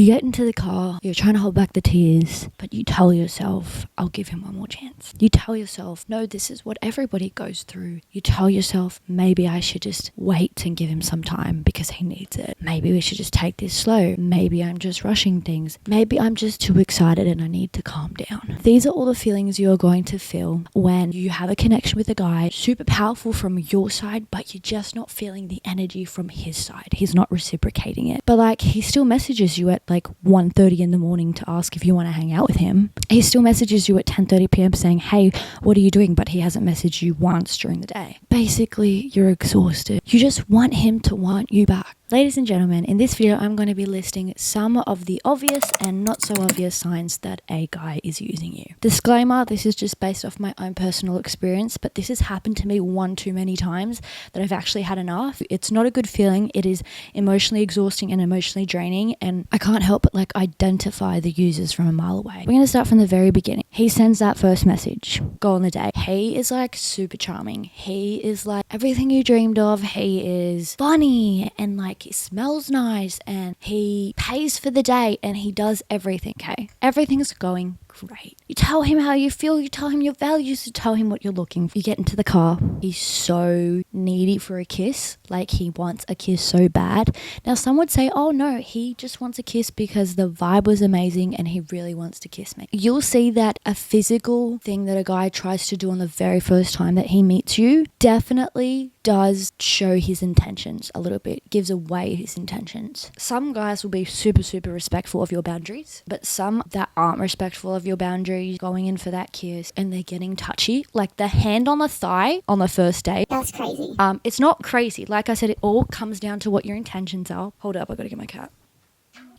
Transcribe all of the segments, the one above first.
You get into the car, you're trying to hold back the tears, but you tell yourself, I'll give him one more chance. You tell yourself, no, this is what everybody goes through. You tell yourself, maybe I should just wait and give him some time because he needs it. Maybe we should just take this slow. Maybe I'm just rushing things. Maybe I'm just too excited and I need to calm down. These are all the feelings you're going to feel when you have a connection with a guy, super powerful from your side, but you're just not feeling the energy from his side. He's not reciprocating it. But like, he still messages you at like 1:30 in the morning to ask if you want to hang out with him. He still messages you at 10:30 p.m. saying, hey, what are you doing? But he hasn't messaged you once during the day. Basically, you're exhausted. You just want him to want you back. Ladies and gentlemen, in this video, I'm going to be listing some of the obvious and not so obvious signs that a guy is using you. Disclaimer, this is just based off my own personal experience, but this has happened to me one too many times that I've actually had enough. It's not a good feeling. It is emotionally exhausting and emotionally draining, and I can't help but like identify the users from a mile away. We're going to start from the very beginning. He sends that first message. Go on the day. He is like super charming. He is like everything you dreamed of. He is funny and like he smells nice and he pays for the date and he does everything, okay? Everything's going great. You tell him how you feel, you tell him your values, you tell him what you're looking for. You get into the car. He's so needy for a kiss. Like he wants a kiss so bad. Now some would say, oh no, he just wants a kiss because the vibe was amazing and he really wants to kiss me. You'll see that a physical thing that a guy tries to do on the very first time that he meets you definitely does show his intentions a little bit, gives away his intentions. Some guys will be super, super respectful of your boundaries, but some that aren't respectful of your boundaries, going in for that kiss and they're getting touchy, like the hand on the thigh on the first date. That's crazy. It's not crazy. Like I said, it all comes down to what your intentions are. Hold up, I gotta get my cat.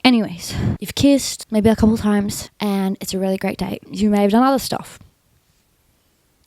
Anyways, you've kissed maybe a couple times and it's a really great date. You may have done other stuff.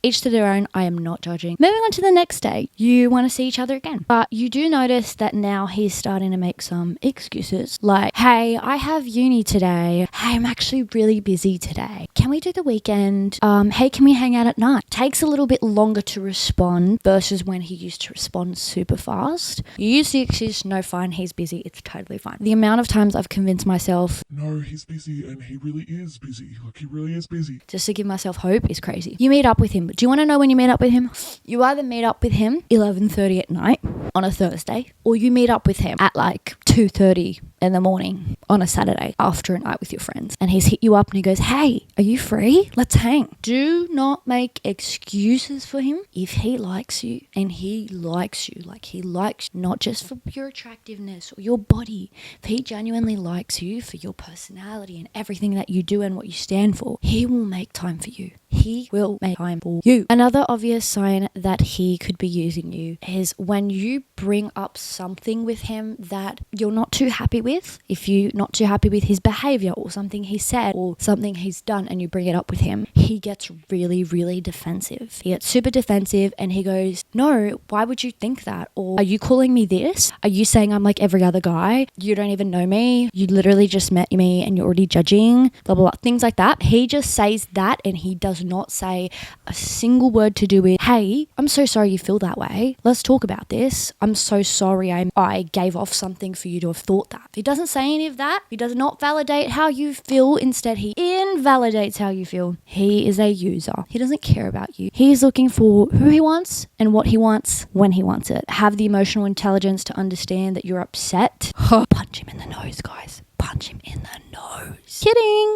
Each to their own, I am not judging. Moving on to the next day, you want to see each other again. But you do notice that now he's starting to make some excuses. Like, hey, I have uni today. Hey, I'm actually really busy today. Can we do the weekend? Hey, can we hang out at night? Takes a little bit longer to respond versus when he used to respond super fast. You use the excuse, no, fine, he's busy. It's totally fine. The amount of times I've convinced myself, no, he's busy and he really is busy. Like, he really is busy. Just to give myself hope is crazy. You meet up with him. Do you want to know when you meet up with him? You either meet up with him 11:30 at night on a Thursday, or you meet up with him at like 2:30 in the morning on a Saturday after a night with your friends. And he's hit you up and he goes, hey, are you free? Let's hang. Do not make excuses for him. If he likes you and he likes you, like he likes you, not just for your attractiveness or your body, if he genuinely likes you for your personality and everything that you do and what you stand for, he will make time for you. He will make time for you. Another obvious sign that he could be using you is when you bring up something with him that you're not too happy with. If you're not too happy with his behavior or something he said or something he's done and you bring it up with him, he gets really, really defensive. He gets super defensive and he goes, no, why would you think that? Or are you calling me this? Are you saying I'm like every other guy? You don't even know me. You literally just met me and you're already judging, blah, blah, blah. Things like that. He just says that and he does not say a single word to do with, hey, I'm so sorry you feel that way. Let's talk about this. I'm so sorry I gave off something for you to have thought that. He doesn't say any of that. He does not validate how you feel. Instead, he invalidates how you feel. He is a user. He doesn't care about you. He's looking for who he wants and what he wants when he wants it. Have the emotional intelligence to understand that you're upset. Punch him in the nose, guys. Punch him in the nose.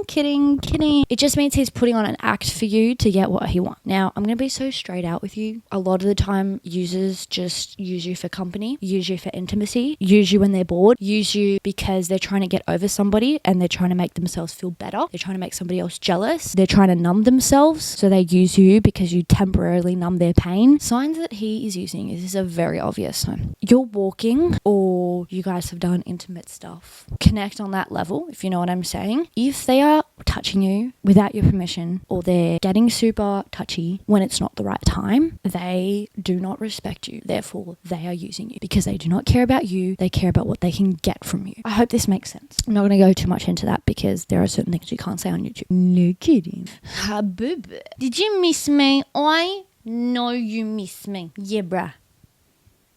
Kidding. It just means he's putting on an act for you to get what he wants. Now, I'm going to be so straight out with you. A lot of the time, users just use you for company, use you for intimacy, use you when they're bored, use you because they're trying to get over somebody and they're trying to make themselves feel better. They're trying to make somebody else jealous. They're trying to numb themselves. So they use you because you temporarily numb their pain. Signs that he is using is a very obvious sign. You're walking or you guys have done intimate stuff. Connect on that level, if you know what I'm saying. If they are touching you without your permission or they're getting super touchy when it's not the right time, they do not respect you. Therefore, they are using you because they do not care about you. They care about what they can get from you. I hope this makes sense. I'm not going to go too much into that because there are certain things you can't say on YouTube. No kidding. Did you miss me? I know you miss me. Yeah, bruh.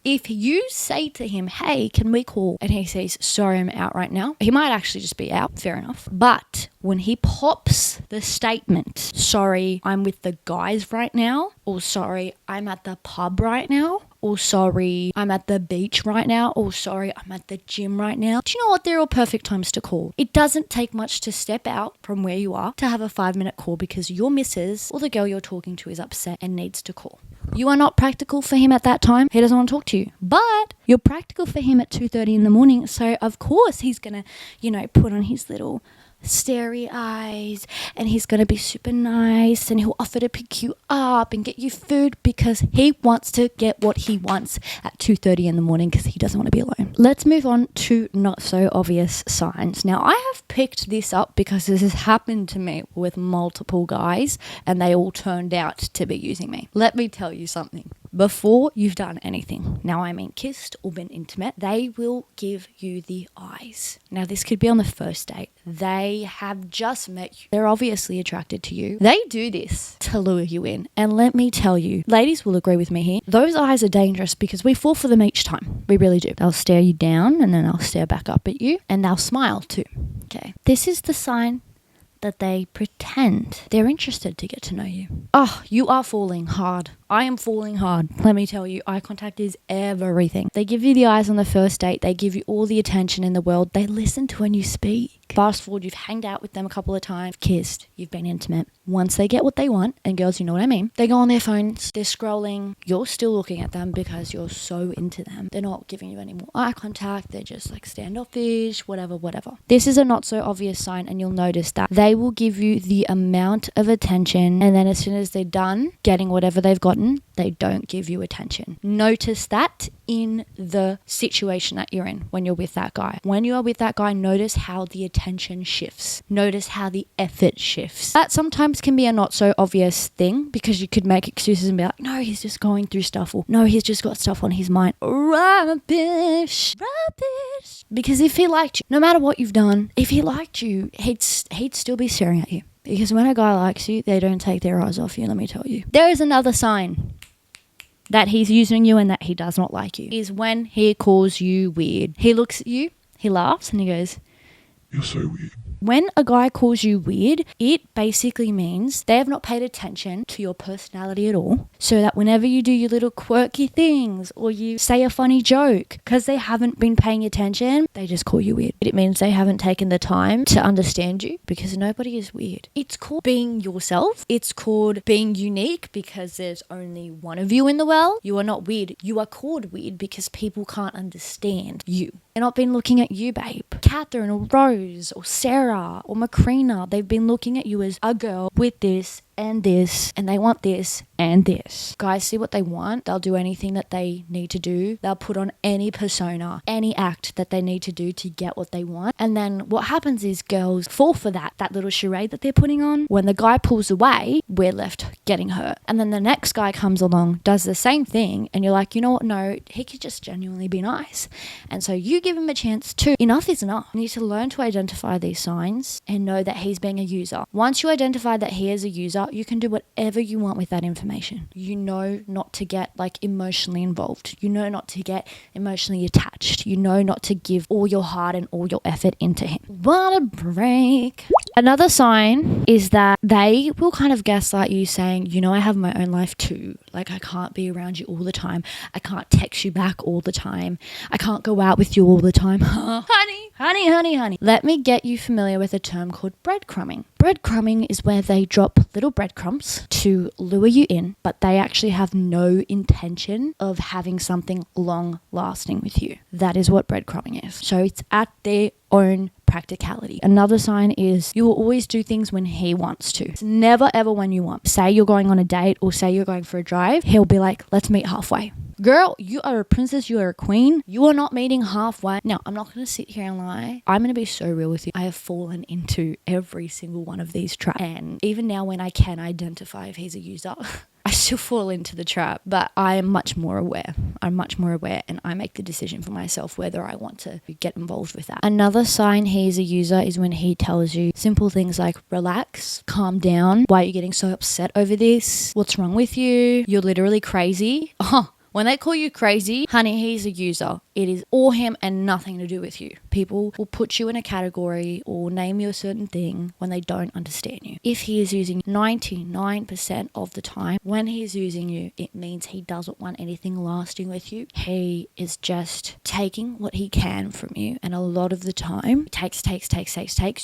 If you say to him, hey, can we call? And he says, sorry, I'm out right now. He might actually just be out. Fair enough. But when he pops the statement, sorry, I'm with the guys right now, or sorry, I'm at the pub right now, or sorry, I'm at the beach right now, or sorry, I'm at the gym right now. Do you know what? They're all perfect times to call. It doesn't take much to step out from where you are to have a 5-minute call because your missus or the girl you're talking to is upset and needs to call. You are not practical for him at that time. He doesn't want to talk to you. But you're practical for him at 2:30 in the morning. So, of course, he's going to, put on his little starey eyes and he's going to be super nice and he'll offer to pick you up and get you food because he wants to get what he wants at 2:30 in the morning because he doesn't want to be alone. Let's move on to not so obvious signs. Now, I have picked this up because this has happened to me with multiple guys and they all turned out to be using me. Let me tell you something. Before you've done anything, now I mean kissed or been intimate, they will give you the eyes. Now this could be on the first date. They have just met you. They're obviously attracted to you. They do this to lure you in. And let me tell you, ladies will agree with me here, those eyes are dangerous because we fall for them each time. We really do. They'll stare you down and then they'll stare back up at you and they'll smile too. Okay. This is the sign that they pretend they're interested to get to know you. Oh, you are falling hard. I am falling hard. Let me tell you, eye contact is everything. They give you the eyes on the first date. They give you all the attention in the world. They listen to when you speak. Fast forward, you've hanged out with them a couple of times, kissed, you've been intimate. Once they get what they want, and girls, you know what I mean, they go on their phones, they're scrolling, you're still looking at them because you're so into them. They're not giving you any more eye contact, they're just like standoffish, whatever. This is a not so obvious sign, and you'll notice that they will give you the amount of attention, and then as soon as they're done getting whatever they've gotten, they don't give you attention. Notice that in the situation that you're in when you're with that guy. When you are with that guy, notice how the attention shifts. Notice how the effort shifts. That sometimes can be a not so obvious thing because you could make excuses and be like, no, he's just going through stuff, or no, he's just got stuff on his mind. Rubbish. Because if he liked you, no matter what you've done, if he liked you, he'd still be staring at you. Because when a guy likes you, they don't take their eyes off you, let me tell you. There is another sign that he's using you and that he does not like you, is when he calls you weird. He looks at you, he laughs, and he goes, You're so weird. When a guy calls you weird, it basically means they have not paid attention to your personality at all. So that whenever you do your little quirky things or you say a funny joke, because they haven't been paying attention, they just call you weird. It means they haven't taken the time to understand you because nobody is weird. It's called being yourself. It's called being unique because there's only one of you in the world. You are not weird. You are called weird because people can't understand you. They're not been looking at you, babe. Catherine or Rose or Sarah or Macrina, they've been looking at you as a girl with this and this, and they want this and this. Guys see what they want. They'll do anything that they need to do. They'll put on any persona, any act that they need to do to get what they want. And then what happens is girls fall for that little charade that they're putting on. When the guy pulls away, we're left getting hurt. And then the next guy comes along, does the same thing, and you're like, you know what? No, he could just genuinely be nice. And so you give him a chance too. Enough is enough. You need to learn to identify these signs and know that he's being a user. Once you identify that he is a user, you can do whatever you want with that information. You know not to get emotionally involved. You know not to get emotionally attached. You know not to give all your heart and all your effort into him. What a break. Another sign is that they will kind of gaslight you saying, I have my own life too. I can't be around you all the time. I can't text you back all the time. I can't go out with you all the time. Honey. Let me get you familiar with a term called breadcrumbing. Breadcrumbing is where they drop little breadcrumbs to lure you in, but they actually have no intention of having something long lasting with you. That is what breadcrumbing is. So it's at their own practicality. Another sign is you will always do things when he wants to. It's never ever when you want. Say you're going on a date or say you're going for a drive, he'll be like, let's meet halfway. Girl, you are a princess, you are a queen. You are not meeting halfway. Now, I'm not going to sit here and lie. I'm going to be so real with you. I have fallen into every single one of these traps. And even now when I can identify if he's a user, I still fall into the trap, but I am much more aware. I'm much more aware and I make the decision for myself whether I want to get involved with that. Another sign he's a user is when he tells you simple things like relax, calm down. Why are you getting so upset over this? What's wrong with you? You're literally crazy. When they call you crazy, honey, he's a user. It is all him and nothing to do with you. People will put you in a category or name you a certain thing when they don't understand you. If he is using 99% of the time, when he's using you, it means he doesn't want anything lasting with you. He is just taking what he can from you. And a lot of the time, takes.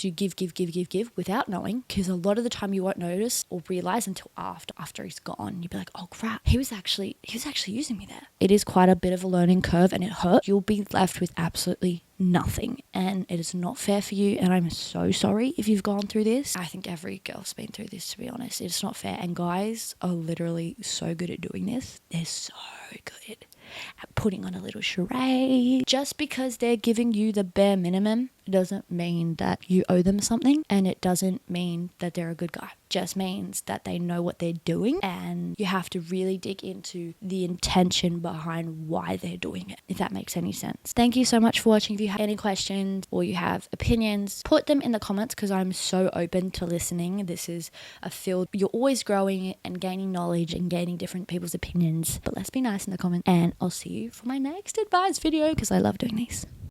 You give without knowing, because a lot of the time you won't notice or realize until after he's gone. You'll be like, oh crap, he was actually using me there. It is quite a bit of a learning curve and it hurts. You'll be left with absolutely nothing, and it is not fair for you, and I'm so sorry if you've gone through this. I think every girl's been through this, to be honest. It's not fair, and guys are literally so good at doing this. They're so good at putting on a little charade. Just because they're giving you the bare minimum doesn't mean that you owe them something, and it doesn't mean that they're a good guy. Just means that they know what they're doing, and you have to really dig into the intention behind why they're doing it, if that makes any sense. Thank you so much for watching. If you have any questions or you have opinions, put them in the comments, because I'm so open to listening. This is a field you're always growing and gaining knowledge and gaining different people's opinions, but let's be nice in the comments, and I'll see you for my next advice video, because I love doing these.